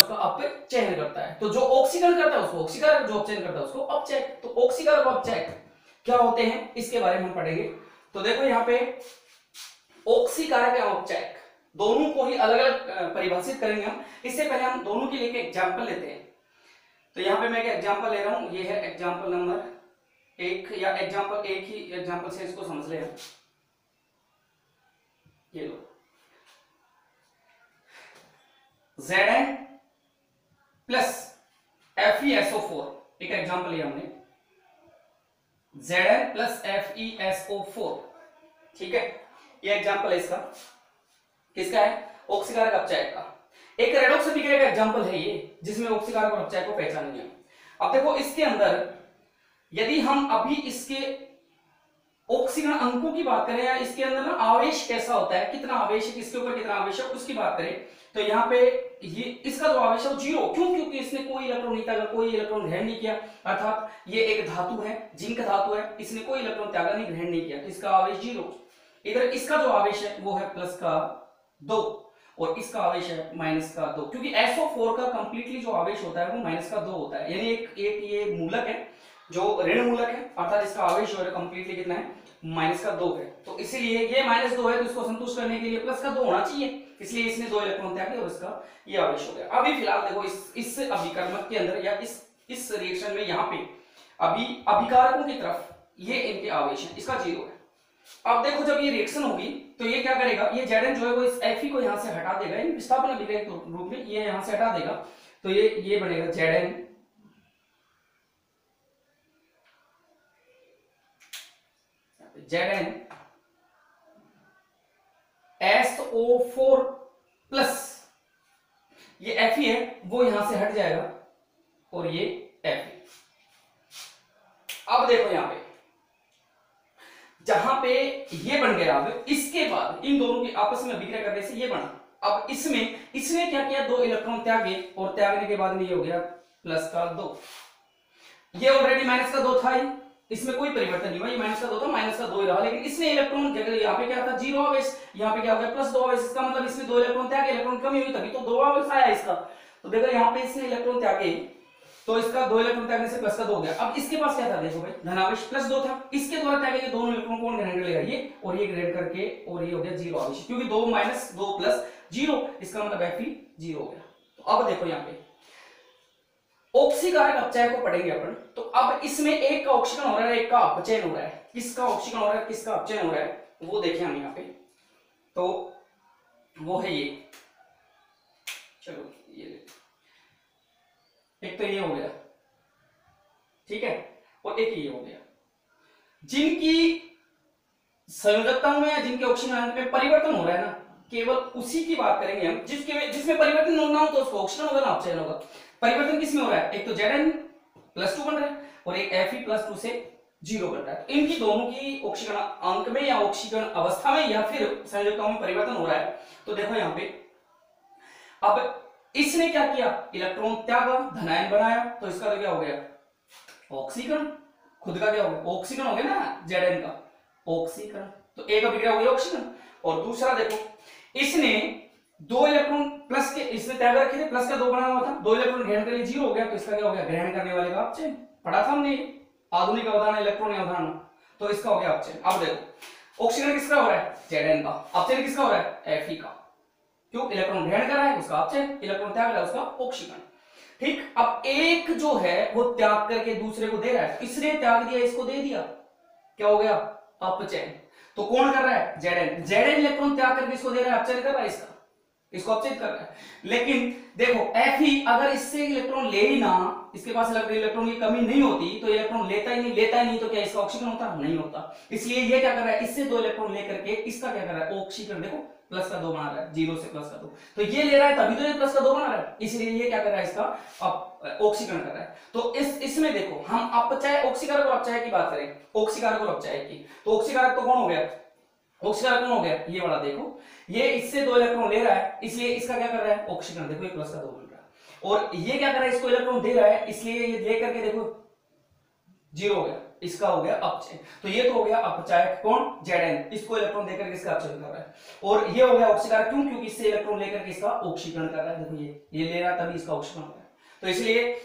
उसका अपचयन करता है। तो जो ऑक्सीकरण करता है उसको ऑक्सीकारक, जो अपचयन करता है उसको अपचयक। तो ऑक्सीकारक और अपचयक क्या होते हैं इसके बारे में हम पढ़ेंगे। तो देखो यहाँ पे ऑक्सीकारक या अपचयक दोनों को ही अलग अलग परिभाषित करेंगे हम। इससे पहले हम दोनों के लिए एक एग्जाम्पल लेते हैं। तो यहाँ पे मैं एक एग्जाम्पल ले रहा हूं, ये है एग्जाम्पल नंबर 1 या एग्जाम्पल 1 ही एग्जाम्पल से इसको समझ ले। ये लो Zn प्लस FeSO4, एक एग्जाम्पल लिया हमने Zn प्लस FeSO4, ठीक है। ये एग्जाम्पल है इसका, किसका है? ऑक्सीकारक अपचयक का। एक रेडॉक्स अभिक्रिया का एग्जाम्पल है ये, जिसमें ऑक्सीकारक और अपचयक को पहचानेंगे। अब देखो इसके अंदर यदि हम अभी इसके ऑक्सीकरण अंकों की बात करें या इसके अंदर ना आवेश कैसा होता है, कितना आवेश है, किसके ऊपर कितना आवेश है, उसकी बात करें तो यहाँ पे ये इसका जो आवेश है वो 0। क्यों? क्योंकि इसने कोई इलेक्ट्रॉन नहीं त्यागा, कोई इलेक्ट्रॉन ग्रहण नहीं किया। अर्थात ये एक धातु है, जिंक धातु है, इसने कोई इलेक्ट्रॉन त्यागा नहीं, ग्रहण नहीं किया, इसका आवेश 0। इधर इसका जो आवेश है वो है प्लस का 2 और इसका आवेश है माइनस का 2, क्योंकि SO4 का कंप्लीटली जो आवेश होता है वो माइनस का 2 होता है। यानी एक ये मूलक है जो ऋण मूलक है, अर्थात इसका आवेश जो है कंप्लीटली कितना है? माइनस का 2 है। तो इसलिए ये माइनस 2 है तो इसको संतुष्ट करने के लिए प्लस का 2 होना चाहिए, इसलिए इसने 2 इलेक्ट्रॉन त्यागे और इसका ये आवेश हो गया। अभी फिलहाल देखो इस अभिकर्मक के अंदर या इस रिएक्शन में यहाँ पे अभी अभिकारकों की तरफ ये इनके आवेश है, इसका 0 है। अब देखो जब ये रिएक्शन होगी तो ये क्या करेगा, ये Zn जो है वो इस Fe को यहां से हटा देगा, विस्थापन अभिक्रिया के रूप में ये यहां से हटा देगा। तो ये बनेगा Zn SO4 प्लस ये Fe है वो यहां से हट जाएगा और ये Fe। अब देखो यहां पे जहां पे ये बन गया, अब इसके बाद इन दोनों की आपस में अभिक्रिया करने से ये बना। अब इसमें इसने क्या किया, 2 इलेक्ट्रॉन त्यागे और त्यागने के बाद में ये हो गया प्लस का 2। ये ऑलरेडी माइनस का 2 था ही, इसमें कोई परिवर्तन नहीं हुआ, ये माइनस का 2 था, माइनस का 2 ही रहा। लेकिन इसने इलेक्ट्रॉन यहाँ पे क्या था 0 आवेश, यहाँ पे क्या हो गया प्लस 2 आवेश। इसका मतलब इसमें 2 इलेक्ट्रॉन त्यागे, इलेक्ट्रॉन कमी हुई तभी तो 2 आवेश आया इसका। तो देखो यहाँ पे इसने इलेक्ट्रॉन त्यागे तो इसका 2 इलेक्ट्रॉन त्यागने से प्लस का 2 हो गया। अब इसके पास क्या था, देखो भाई धनावेश प्लस 2 था, इसके द्वारा त्यागे ये दोनों इलेक्ट्रॉन कौन ग्रहण कर लेगा, ये, और ये ग्रहण करके और ये हो गया 0 आवेश, क्योंकि 2 माइनस 2 प्लस 0, इसका मतलब Fe 0 हो गया। तो अब देखो यहाँ पे ऑक्सीकारक अपचय को पढ़ेंगे अपन। तो अब इसमें एक का ऑक्सीकरण हो रहा है, एक का अपचयन हो रहा है। किसका ऑक्सीकरण हो रहा है, किसका अपचयन हो रहा है वो देखें हम यहाँ पे। तो वो है ये, चलो ये एक तो ये हो गया, ठीक है, और एक ये हो गया। जिनकी संयोजकताओं में या जिनके ऑक्सीकरण में परिवर्तन हो रहा है ना, केवल उसी की बात करेंगे हम जिसमें परिवर्तन ना हो तो उसको ऑक्सीकरण होगा ना अपचयन होगा। परिवर्तन किसमें हो रहा है, एक तो Zn +2 बन रहा है और एक Fe +2 से 0 बन रहा है। तो इनकी दोनों की ऑक्सीकरण अंक में या ऑक्सीकरण अवस्था में या फिर संयोजकताओं में परिवर्तन हो रहा है। तो देखो यहाँ पे अब इसने क्या किया, इलेक्ट्रॉन त्यागा, धनायन बनाया, तो इसका तो क्या हो गया ऑक्सीकरण, खुद का क्या हो गया ऑक्सीकरण हो गया ना Zn का ऑक्सीकरण। तो एक अभिक्रिया हो गई ऑक्सीकरण। और दूसरा देखो इसने 2 इलेक्ट्रॉन प्लस के इसने त्याग रखे थे, प्लस का 2 बना हुआ था, 2 इलेक्ट्रॉन ग्रहण कर लिए 0 हो गया। तो इसका क्या हो गया ग्रहण करने वाले का अपचयन, पढ़ा था हमने आधुनिक अवधारणा इलेक्ट्रॉन अवधारणा। तो इसका हो गया अपचयन। अब देखो ऑक्सीकरण किसका हो रहा है Zn का, अपचयन किसका हो रहा है Fe का। क्यों, इलेक्ट्रॉन ग्रहण कर रहा है उसका अपचयन, इलेक्ट्रॉन त्याग रहा है उसका ऑक्सीकरण। ठीक, अब एक जो है वो त्याग करके दूसरे को दे रहा है, इसने त्याग दिया इसको दे दिया, क्या हो गया अपचयन। तो कौन कर रहा है Zn इलेक्ट्रॉन त्याग करके इसको दे रहा है, अपचयन कर रहा है इसको अपचयन कर रहा है। लेकिन देखो Fe अगर इससे इलेक्ट्रॉन ले ही ना, इसके पास इलेक्ट्रॉन की कमी नहीं होती तो इलेक्ट्रॉन लेता ही नहीं तो क्या इसका ऑक्सीकरण होता नहीं होता। इसलिए ये क्या कर रहा है, इससे 2 इलेक्ट्रॉन लेकर के इसका क्या कर रहा है ऑक्सीकरण, देखो प्लस का 2 बना रहा है, 0 से प्लस का 2, तो ये ले रहा है तभी तो ये प्लस का 2 बना रहा है, इसलिए ये क्या कर रहा है इसका ऑक्सीकरण कर रहा है। तो इसमें देखो हम अपचय ऑक्सीकारक और अपचय की बात करें, ऑक्सीकारक और अपचय की, तो ऑक्सीकारक तो कौन हो गया, ऑक्सीकारक कौन हो गया ये वाला, देखो ये इससे 2 इलेक्ट्रॉन ले रहा है इसलिए इसका क्या कर रहा है ऑक्सीकरण, देखो ये प्लस का 2 बन रहा है। और ये क्या कर रहा है इसको इलेक्ट्रॉन दे रहा है इसलिए ये दे करके देखो 0 हो गया, इसका हो गया अपचय। तो ये तो हो गया अपचायक कौन, Zn, इसको इलेक्ट्रॉन देकर इसका अपचय कर रहा है। और ये हो गया ऑक्सीकारक, क्यों, क्योंकि इससे इलेक्ट्रॉन लेकर के इसका ऑक्सीकरण कर रहा है। देखो ये ले रहा है तभी इसका ऑक्सीकरण हो रहा है। तो इसलिए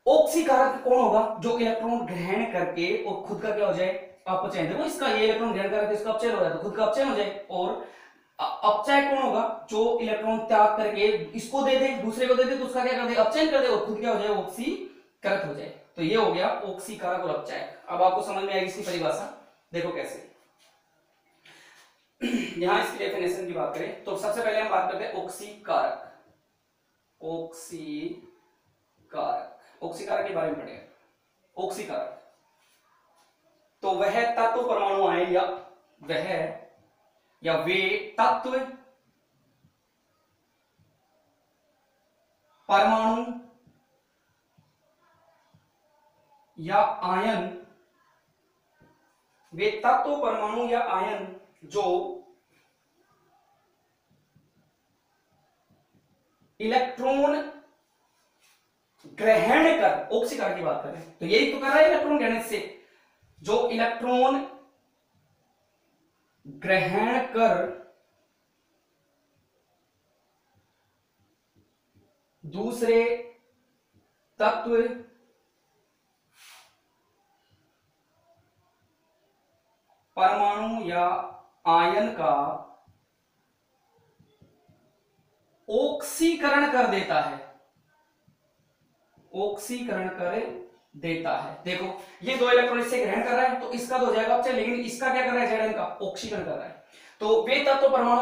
ऑक्सीकारक कौन होगा, जो इलेक्ट्रॉन ग्रहण करके और खुद का क्या हो जाए, अपचय। देखो इसका ये इलेक्ट्रॉन ग्रहण करके इसका अपचय हो रहा है, तो खुद का अपचय हो जाए। और अपचय कौन होगा, जो इलेक्ट्रॉन त्याग करके इसको दे दे, दूसरे को दे दे, तो उसका क्या कर दे, अपचयन कर दे, और खुद क्या हो जाए, ऑक्सीकारक हो जाए। तो ये हो गया ऑक्सीकारक और अपचायक। अब आपको समझ में आएगी इसकी परिभाषा, देखो कैसे। यहां इसकी डेफिनेशन की बात करें तो सबसे पहले हम बात करते हैं ऑक्सीकारक। ऑक्सीकारक के बारे में पढ़ेगा। ऑक्सीकारक तो वह तत्व परमाणु आयन या वे तत्व परमाणु या आयन, वे तत्व परमाणु या आयन जो इलेक्ट्रॉन ग्रहण कर, ऑक्सीकारक की बात कर रहे हैं तो यही तो कर रहा है इलेक्ट्रॉन ग्रहण से, जो इलेक्ट्रॉन ग्रहण कर दूसरे तत्व परमाणु या आयन का ऑक्सीकरण कर देता है, ऑक्सीकरण कर देता है। देखो ये दो इलेक्ट्रॉन इससे ग्रहण कर रहा है तो इसका तो हो जाएगा अपचय, लेकिन इसका क्या कर रहा है, Zn का ऑक्सीकरण कर रहा है। तो वे तत्व परमाणु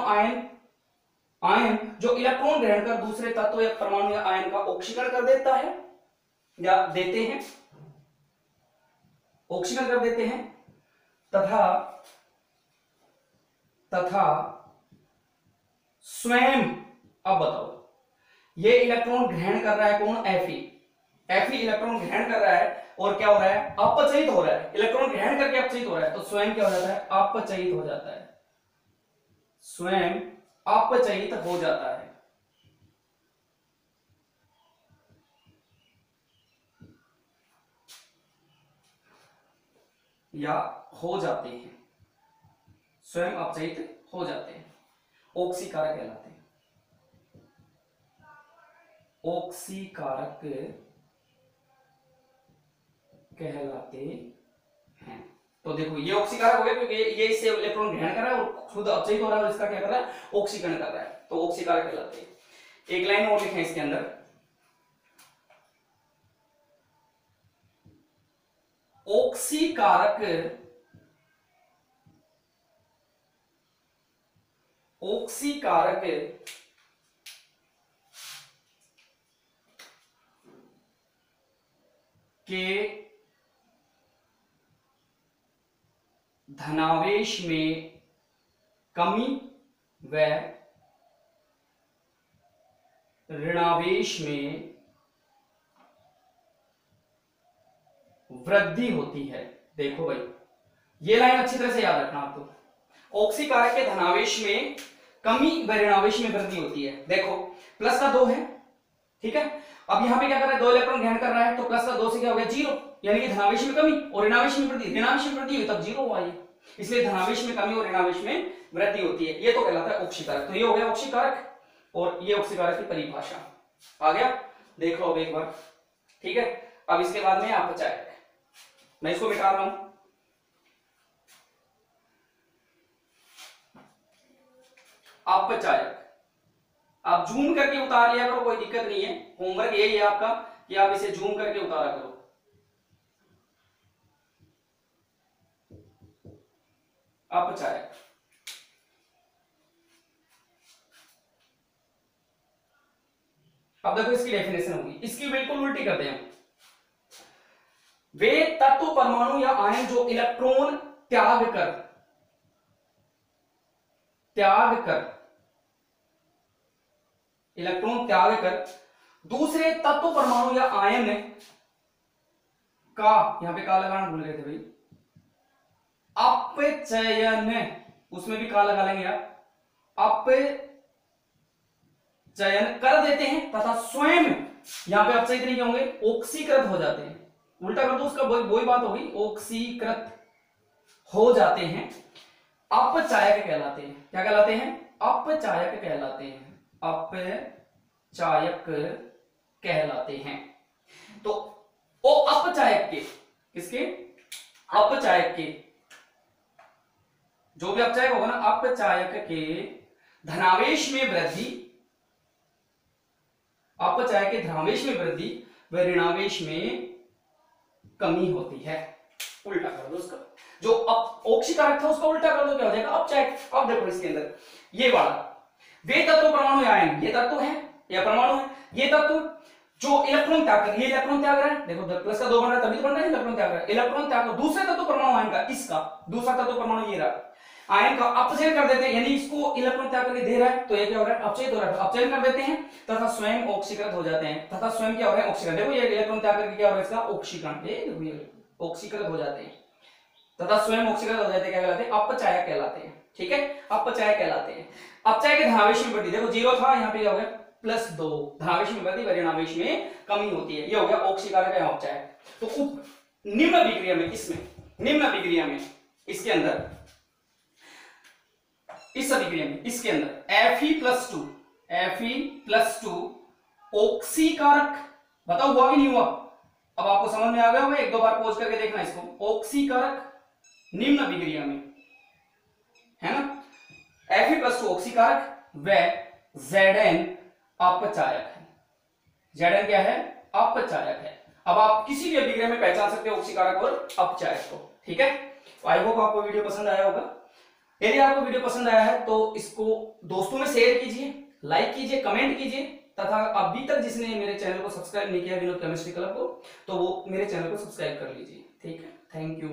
आयन जो इलेक्ट्रॉन ग्रहण कर दूसरे तत्व या परमाणु या आयन का ऑक्सीकरण कर देता है या देते हैं, ऑक्सीकरण कर देते हैं, तथा स्वयं, अब बताओ, ये इलेक्ट्रॉन ग्रहण कर रहा है कौन, Fe इलेक्ट्रॉन ग्रहण कर रहा है और क्या हो रहा है, अपचयित हो रहा है, इलेक्ट्रॉन ग्रहण करके अपचयित हो रहा है, तो स्वयं क्या हो जाता है, अपचयित हो जाता है, स्वयं अपचयित हो जाता है। या हो जाते हैं, स्वयं अपचयित हो जाते हैं, ऑक्सीकारक कहलाते हैं, ऑक्सीकारक कहलाते हैं। तो देखो ये ऑक्सीकारक हो गया क्योंकि ये इससे इलेक्ट्रॉन ग्रहण कर रहा है और खुद अपचयित हो रहा है और इसका क्या कर रहा है, ऑक्सीकरण कर रहा है, तो ऑक्सीकारक कहलाते हैं। एक लाइन और लिखें इसके अंदर, ऑक्सीकारक के धनावेश में कमी व ऋणावेश में वृद्धि होती है। देखो भाई ये लाइन अच्छी तरह से याद रखना आपको, ऑक्सीकारक के धनावेश में कमी व ऋणावेश में वृद्धि होती है। देखो प्लस का 2 है, ठीक है, अब यहां पे क्या कर रहा है, 2 इलेक्ट्रॉन ग्रहण कर रहा है तो प्लस का 2 से क्या हो गया, 0, यानी कि धनावेश में कमी और ऋणावेश में वृद्धि, ऋणावेश में वृद्धि हुई तब 0 हुआ ये, इसलिए धनावेश में कमी और ऋणावेश में वृद्धि होती है, ये तो कहलाता है ऑक्सीकारक। तो ये हो गया ऑक्सीकारक और ये ऑक्सीकारक की परिभाषा आ गया, देख लो अब एक बार, ठीक है। अब इसके बाद में अपचायक, मैं इसको मिटा रहा हूं, अपचायक आप जूम करके उतार लिया करो, कोई दिक्कत नहीं है, होमवर्क यही है आपका कि आप इसे जूम करके उतारा करो। अपचायक अब देखो इसकी डेफिनेशन होगी, इसकी बिल्कुल उल्टी करते हैं हम। वे तत्व परमाणु या आयन जो इलेक्ट्रॉन त्याग कर दूसरे तत्व परमाणु या आयन का, यहां पे का लगाना भूल गए थे भाई, अपचयन, उसमें भी का लगा लेंगे आप, अपचयन कर देते हैं तथा स्वयं, यहां पे अपचयित नहीं होंगे, ऑक्सीकृत हो जाते हैं, उल्टा कर दो उसका, वही बात होगी, ऑक्सीकृत हो जाते हैं, अपचायक कहलाते हैं। क्या कहलाते हैं? अपचायक कहलाते हैं, अपचायक कहलाते हैं। तो ओ अपचायक के, किसके? अपचायक के, जो भी अपचायक होगा ना, अपचायक के धनावेश में वृद्धि, अपचायक के धनावेश में वृद्धि व ऋणावेश में कमी होती है। उल्टा कर दो उसका, जो ऑक्सीकारक था उसका उल्टा कर दो, क्या हो जाएगा? अपचायक। अब देखो इसके अंदर ये वाला, वे तत्व परमाणु या आयन, ये तत्व है या परमाणु है, ये तत्व जो इलेक्ट्रॉन त्याग कर, ये इलेक्ट्रॉन त्याग रहा है, देखो प्लस का 2 बन रहा है, तभी तो बन रहा है इलेक्ट्रॉन त्याग रहा है, इलेक्ट्रॉन त्याग कर दूसरे तत्व परमाणु आयन का, इसका दूसरा तत्व परमाणु ये रहा, आयन का अपचयन कर देते हैं, यानी इसको इलेक्ट्रॉन त्याग करके दे रहा है, तो ये क्या हो रहा है? अपचयित हो रहा है, अपचयन कर देते हैं तथा स्वयं ऑक्सीकृत हो जाते हैं, तथा स्वयं क्या हो रहा है? ऑक्सीकरण। देखो ये इलेक्ट्रॉन त्याग करके क्या हो रहा है? इसका ऑक्सीकरण, ये देखो ये ऑक्सीकृत हो जाते हैं तथा स्वयं ऑक्सीकृत हो जाते हैं, क्या कहलाते हैं? अपचायक कहलाते हैं। ठीक है, अपचायक कहलाते हैं। अपचायक के धनावेश में वृद्धि, देखो 0 था, यहाँ पे क्या हो गया? +2, धनावेश में वृद्धि व ऋणावेश में कमी होती है, ये हो गया ऑक्सीकारक या अपचायक। तो निम्न अभिक्रिया में, इसमें निम्न अभिक्रिया में, इसके अंदर, इस अभिक्रिया में, इसके अंदर Fe+2 ऑक्सीकारक, बताओ हुआ कि नहीं हुआ? अब आपको समझ में आ गया होगा, एक दो बार पॉज करके देखना इसको। ऑक्सीकारक निम्न अभिक्रिया में, है ना, Fe+2 ऑक्सीकारक व Zn अपचायक है। Zn क्या है? अपचायक है। अब आप किसी भी अभिक्रिया में पहचान सकते हो ऑक्सीकारक और अपचायक को। ठीक है, आई होप आपको वीडियो पसंद आया होगा। यदि आपको वीडियो पसंद आया है तो इसको दोस्तों में शेयर कीजिए, लाइक कीजिए, कमेंट कीजिए, तथा अभी तक जिसने मेरे चैनल को सब्सक्राइब नहीं किया विनोद केमिस्ट्री क्लब को, तो वो मेरे चैनल को सब्सक्राइब कर लीजिए। ठीक है, थैंक यू।